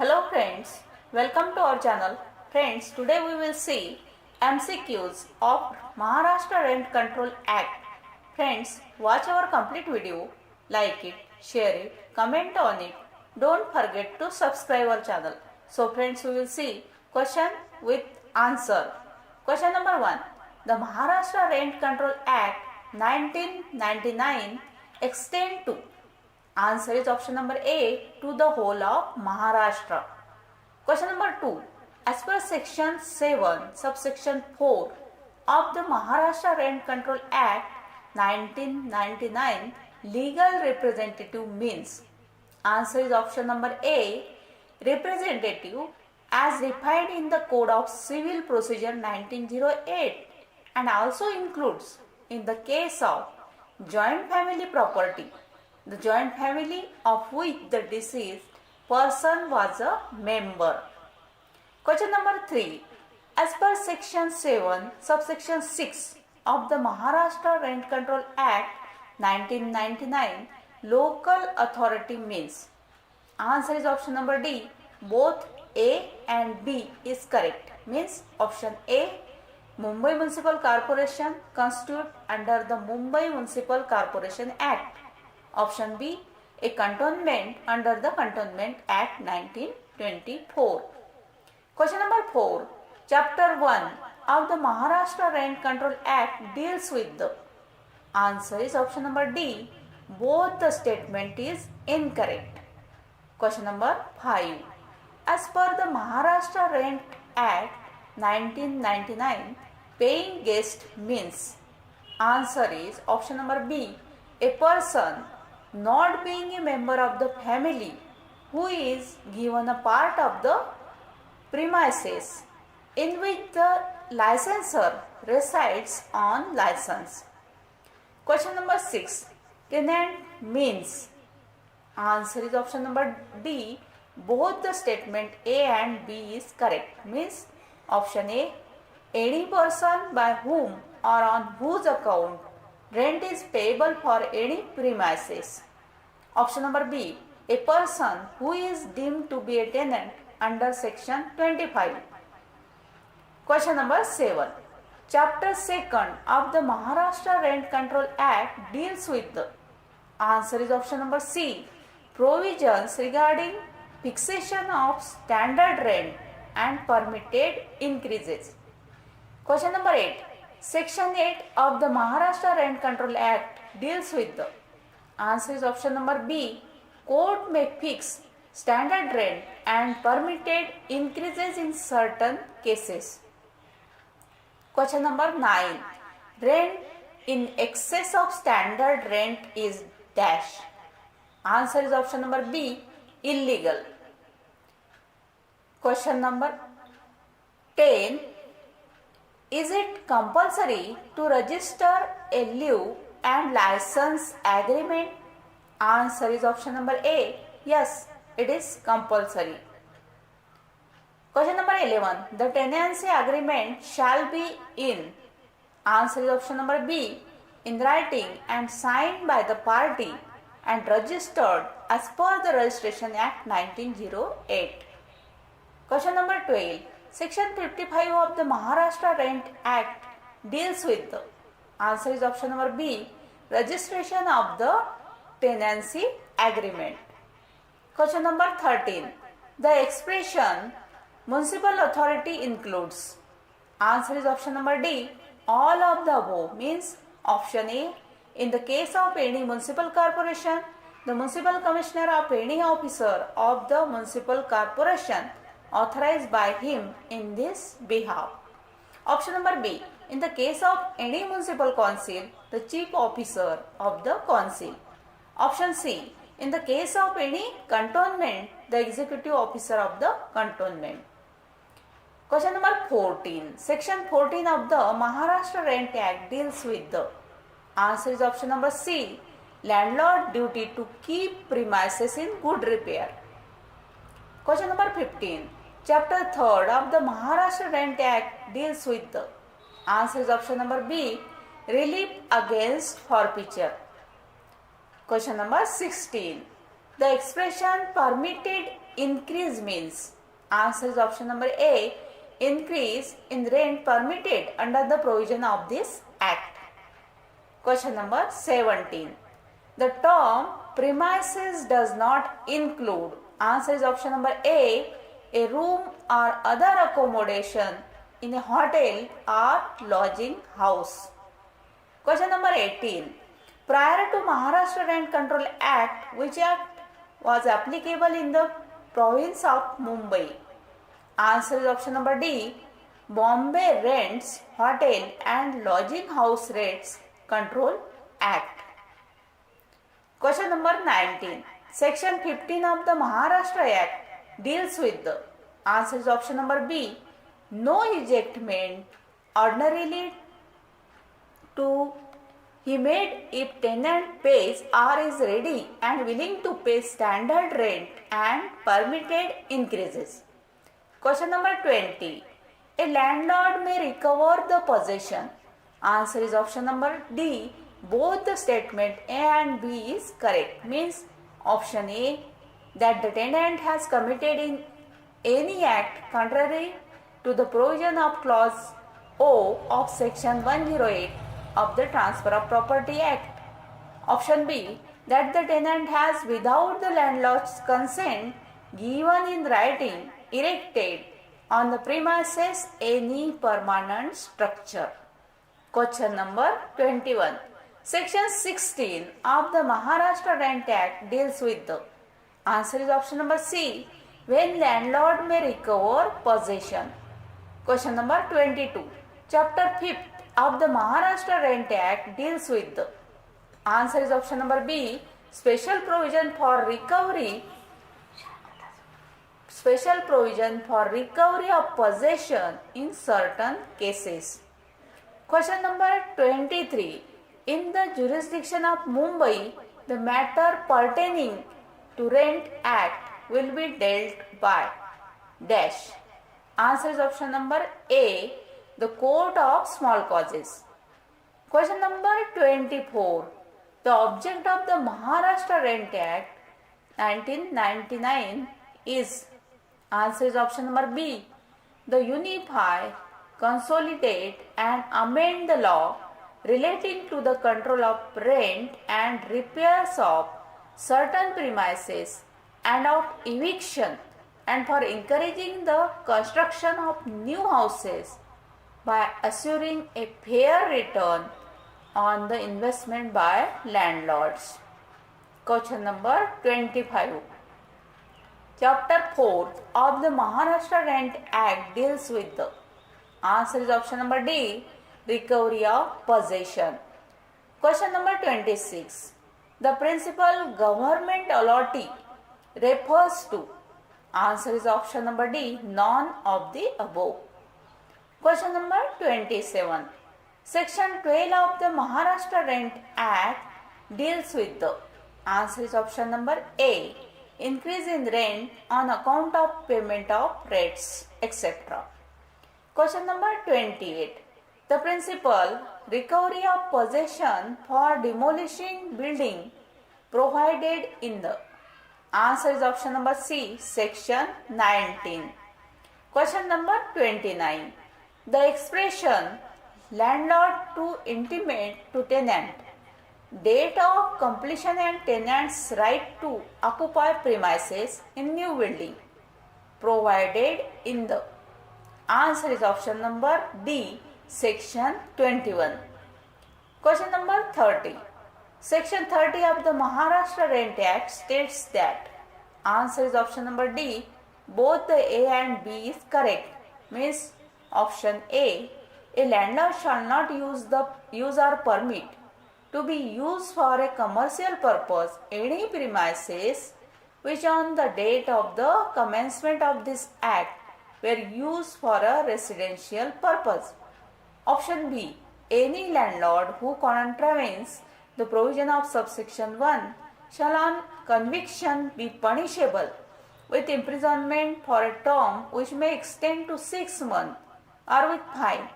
Hello friends, welcome to our channel. Friends, today we will see MCQs of Maharashtra Rent Control Act. Friends, watch our complete video, like it, share it, comment on it. Don't forget to subscribe our channel. So friends, we will see question with answer. Question number 1. The Maharashtra Rent Control Act 1999 extend to. Answer is option number A, to the whole of Maharashtra. Question number 2. As per section 7, subsection 4 of the Maharashtra Rent Control Act 1999, legal representative means. Answer is option number A, representative as defined in the Code of Civil Procedure 1908 and also includes in the case of joint family property, the joint family of which the deceased person was a member. Question number 3. As per section 7, subsection 6 of the Maharashtra Rent Control Act 1999, local authority means. Answer is option number D. Both A and B is correct. Means option A, Mumbai Municipal Corporation constitute under the Mumbai Municipal Corporation Act. Option B, a cantonment under the Cantonment Act 1924. Question number 4. Chapter 1 of the Maharashtra Rent Control Act deals with the. Answer is option number D. Both the statement is incorrect. Question number 5. As per the Maharashtra Rent Act 1999, paying guest means. Answer is option number B. A person not being a member of the family who is given a part of the premises in which the licensor resides on license. Question number 6. Tenant means. Answer is option number D. Both the statement A and B is correct. Means option A, any person by whom or on whose account rent is payable for any premises. Option number B, a person who is deemed to be a tenant under section 25. Question number 7. Chapter 2nd of the Maharashtra Rent Control Act deals with the. Answer is option number C, provisions regarding fixation of standard rent and permitted increases. Question number 8. Section 8 of the Maharashtra Rent Control Act deals with the. Answer is option number B, court may fix standard rent and permitted increases in certain cases. Question number 9. Rent in excess of standard rent is dash. Answer is option number B, illegal. Question number 10. Is it compulsory to register a lieu and license agreement? Answer is option number A. Yes, it is compulsory. Question number 11. The tenancy agreement shall be in. Answer is option number B, in writing and signed by the party and registered as per the Registration Act 1908. Question number 12. Section 55 of the Maharashtra Rent Act deals with the. Answer is option number B, registration of the tenancy agreement. Question number 13. The expression municipal authority includes. Answer is option number D, all of the above. Means option A, in the case of any municipal corporation, the municipal commissioner of any officer of the municipal corporation authorized by him in this behalf. Option number B, in the case of any municipal council, the chief officer of the council. Option C, in the case of any cantonment, the executive officer of the cantonment. Question number 14. Section 14 of the Maharashtra Rent Act deals with the. Answer is option number C, landlord duty to keep premises in good repair. Question number 15. Chapter 3rd of the Maharashtra Rent Act deals with the. Answer is option number B, relief against forfeiture. Question number 16. The expression permitted increase means? Answer is option number A. Increase in rent permitted under the provision of this act. Question number 17. The term premises does not include. Answer is option number A. A room or other accommodation in a hotel or lodging house. Question number 18. Prior to Maharashtra Rent Control Act, which act was applicable in the province of Mumbai? Answer is option number D. Bombay Rents, Hotel and Lodging House Rates Control Act. Question number 19. Section 15 of the Maharashtra Act deals with the. Answer is option number B. No ejectment ordinarily to he made if tenant pays or is ready and willing to pay standard rent and permitted increases. Question number 20. A landlord may recover the possession. Answer is option number D. Both the statement A and B is correct. Means option A, that the tenant has committed in any act contrary to the provision of clause O of section 108 of the Transfer of Property Act. Option B, that the tenant has without the landlord's consent given in writing erected on the premises any permanent structure. Question number 21. Section 16 of the Maharashtra Rent Act deals with the. Answer is option number C. When landlord may recover possession. Question number 22. Chapter 5th of the Maharashtra Rent Act deals with the. Answer is option number B. Special provision for recovery of possession in certain cases. Question number 23. In the jurisdiction of Mumbai, the matter pertaining to Rent Act will be dealt by dash. Answer is option number A. The Court of Small Causes. Question number 24. The object of the Maharashtra Rent Act 1999 is. Answer is option number B. The unify, consolidate and amend the law relating to the control of rent and repairs of certain premises and of eviction, and for encouraging the construction of new houses by assuring a fair return on the investment by landlords. Question number 25. Chapter 4 of the Maharashtra Rent Act deals with the. Answer is option number D. Recovery of possession. Question number 26. The principal government allotee refers to. Answer is option number D. None of the above. Question number 27. Section 12 of the Maharashtra Rent Act deals with the. Answer is option number A. Increase in rent on account of payment of rates, etc. Question number 28. The principal recovery of possession for demolishing building provided in the. Answer is option number C. Section 19. Question number 29. The expression landlord to intimate to tenant date of completion and tenant's right to occupy premises in new building provided in the. Answer is option number D. Section 21. Question number 30. Section 30 of the Maharashtra Rent Act states that. Answer is option number D. Both the A and B is correct. Means option A. A landlord shall not use or permit to be used for a commercial purpose any premises which on the date of the commencement of this act were used for a residential purpose. Option B. Any landlord who contravenes the provision of subsection 1 shall on conviction be punishable with imprisonment for a term which may extend to 6 months or with fine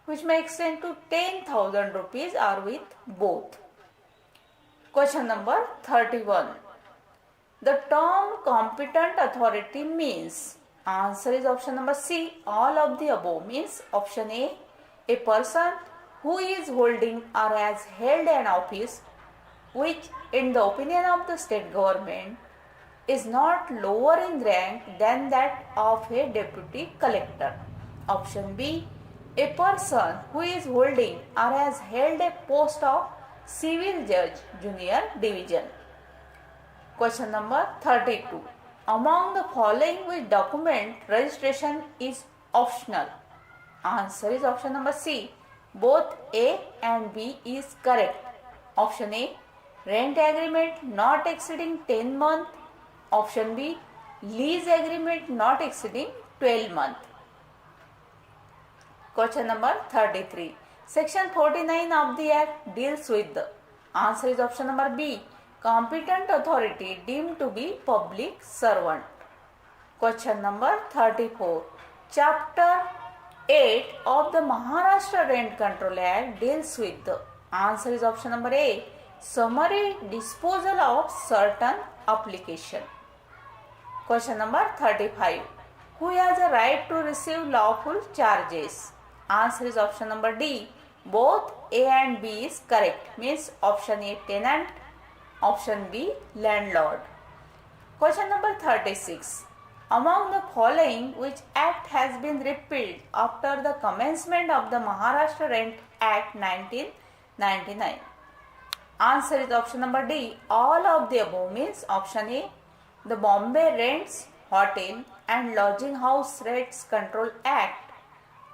which may extend to 10,000 rupees or with both. Question number 31. The term competent authority means, answer is option number C, all of the above means option A person who is holding or has held an office which in the opinion of the state government is not lower in rank than that of a deputy collector. Option B, a person who is holding or has held a post of civil judge junior division. Question number 32. Among the following which document registration is optional? Answer is option number C. Both A and B is correct. Option A, rent agreement not exceeding 10 months. Option B, lease agreement not exceeding 12 months. Question number 33. Section 49 of the Act deals with the, answer is option number B, competent authority deemed to be public servant. Question number 34. Chapter 8 of the Maharashtra Rent Control Act deals with the, answer is option number A, summary disposal of certain application. Question number 35. Who has a right to receive lawful charges? Answer is option number D. Both A and B is correct. Means option A tenant, option B landlord. Question number 36. Among the following which act has been repealed after the commencement of the Maharashtra Rent Act 1999? Answer is option number D. All of the above means option A, the Bombay Rents, Hotel and Lodging House Rates Control Act.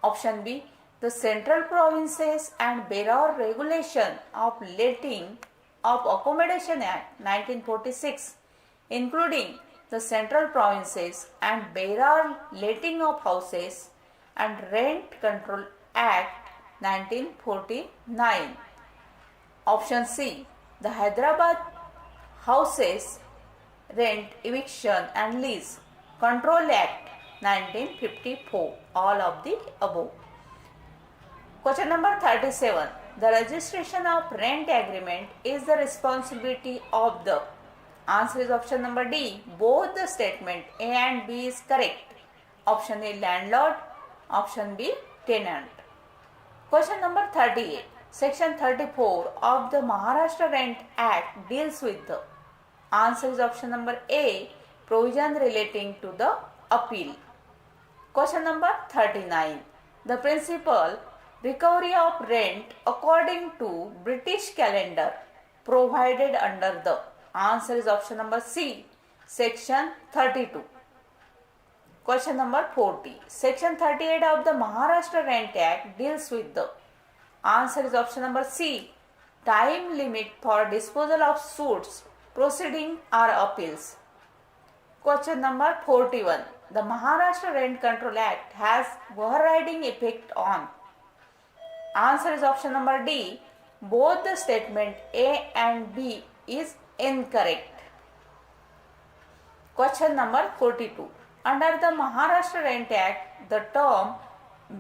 Option B, the Central Provinces and Bureau Regulation of Letting of Accommodation Act 1946, including the Central Provinces and Bureau Letting of Houses and Rent Control Act 1949. Option C, the Hyderabad Houses Rent, Eviction and Lease Control Act 1954. All of the above. Question number 37. The registration of rent agreement is the responsibility of the, answer is option number D. Both the statement A and B is correct. Option A landlord, option B tenant. Question number 38. Section 34 of the Maharashtra Rent Act deals with the, answer is option number A, provision relating to the appeal. Question number 39. The principal recovery of rent according to British calendar provided under the, answer is option number C, section 32. Question number 40. Section 38 of the Maharashtra Rent Act deals with the, answer is option number C, time limit for disposal of suits proceeding or appeals. Question number 41. The Maharashtra Rent Control Act has overriding effect on, answer is option number D. Both the statement A and B is incorrect. Question number 42. Under the Maharashtra Rent Act, the term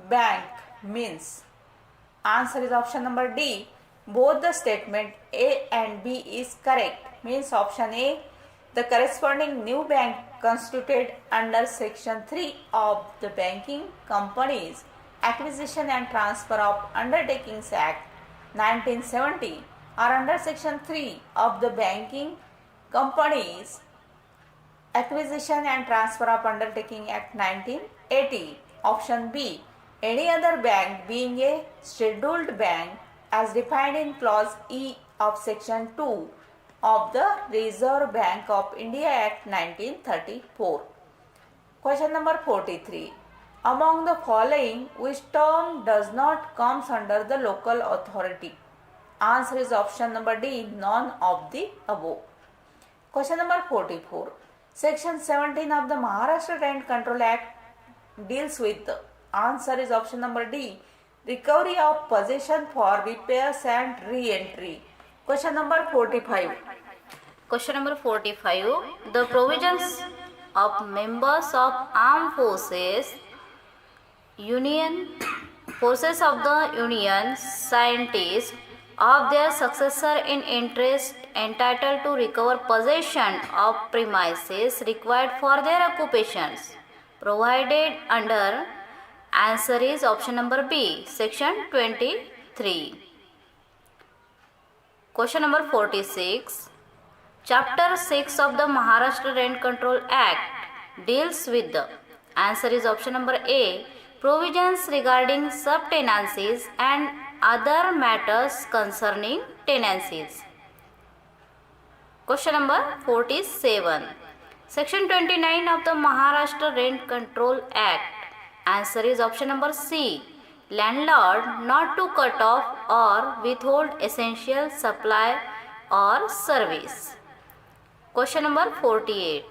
bank means, answer is option number D. Both the statement A and B is correct. Means option A, the corresponding new bank constituted under section 3 of the Banking Companies Acquisition and Transfer of Undertakings Act 1970 or under section 3 of the Banking Companies Acquisition and Transfer of Undertaking Act 1980. Option B, any other bank being a scheduled bank as defined in clause E of section 2 of the Reserve Bank of India Act 1934. Question number 43. Among the following which term does not comes under the local authority? Answer is option number D, none of the above. Question number 44. Section 17 of the Maharashtra Rent Control Act deals with the, answer is option number D, recovery of possession for repairs and re-entry. Question number 45. Question number 45. The provisions of members of armed forces, forces of the Union, scientists of their successor in interest entitled to recover possession of premises required for their occupations provided under? Answer is option number B, section 23. Question number 46. Chapter 6 of the Maharashtra Rent Control Act deals with the? Answer is option number A, provisions regarding subtenancies and other matters concerning tenancies. Question number 47. Section 29 of the Maharashtra Rent Control Act. Answer is option number C, landlord not to cut off or withhold essential supply or service. Question number 48.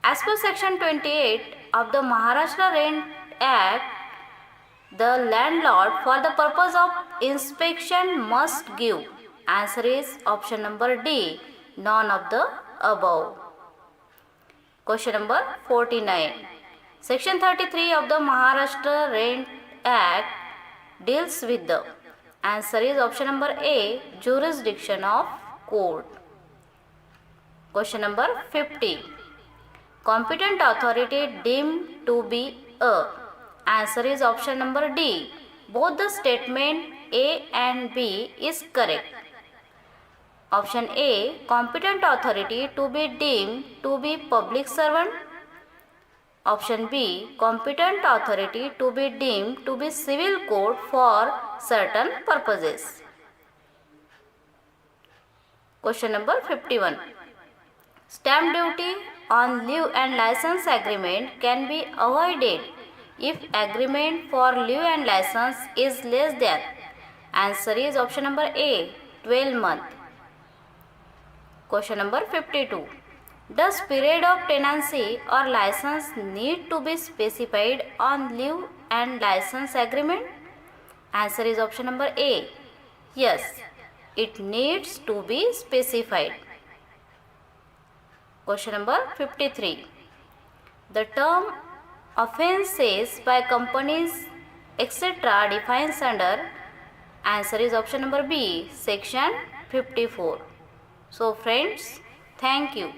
As per section 28 of the Maharashtra Rent Act, the landlord for the purpose of inspection must give. Answer is option number D, none of the above. Question number 49. Section 33 of the Maharashtra Rent Act deals with the? Answer is option number A, jurisdiction of court. Question number 50. Competent authority deemed to be a? Answer is option number D, both the statement A and B is correct. Option A, competent authority to be deemed to be public servant. Option B, competent authority to be deemed to be civil court for certain purposes. Question number 51. Stamp duty on leave and license agreement can be avoided if agreement for leave and license is less than? Answer is option number A, 12 months. Question number 52. Does period of tenancy or license need to be specified on leave and license agreement? Answer is option number A. Yes, it needs to be specified. Question number 53. The term offences by companies etc. defines under? Answer is option number B, section 54. So friends, thank you.